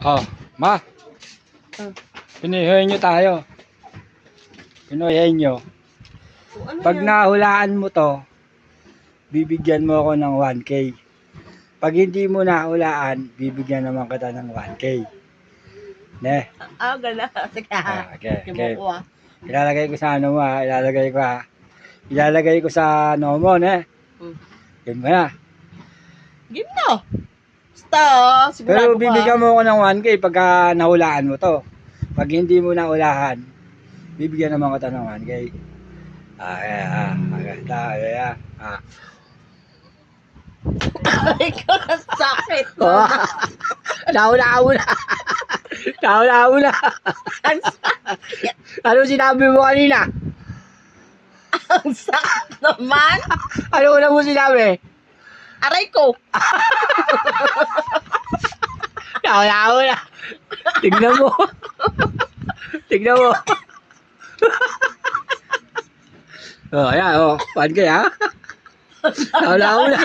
Oh, ma, Ah. pinihayin nyo tayo. Pinihayin nyo. Ano Pag yan? nahulaan mo to, bibigyan mo ako ng 1K. Pag hindi mo nahulaan, bibigyan naman kita ng 1K. Ne? Gana. Sige Okay, Hindi okay. mo ko Ilalagay ko sa ano mo ha, ilalagay ko ha. Ilalagay ko sa ano mo, ne? Yun mo na. Game na. Basta, Pero sigurado bibigyan mo ako ng 1K pagka nahulaan mo to. Pag hindi mo nahulaan, bibigyan naman kita ng 1K. Maganda, Ay, ko na sakit. Nahulaan mo na. Nahulaan mo na. Ang sakit. Ano sinabi mo kanina? Ang sakit naman. Ano una mo sinabi? Aray ko. Nahulaan mo na. Tignan mo. Tignan mo. Oh, ayan, oh. 1K ha? Nahulaan mo na.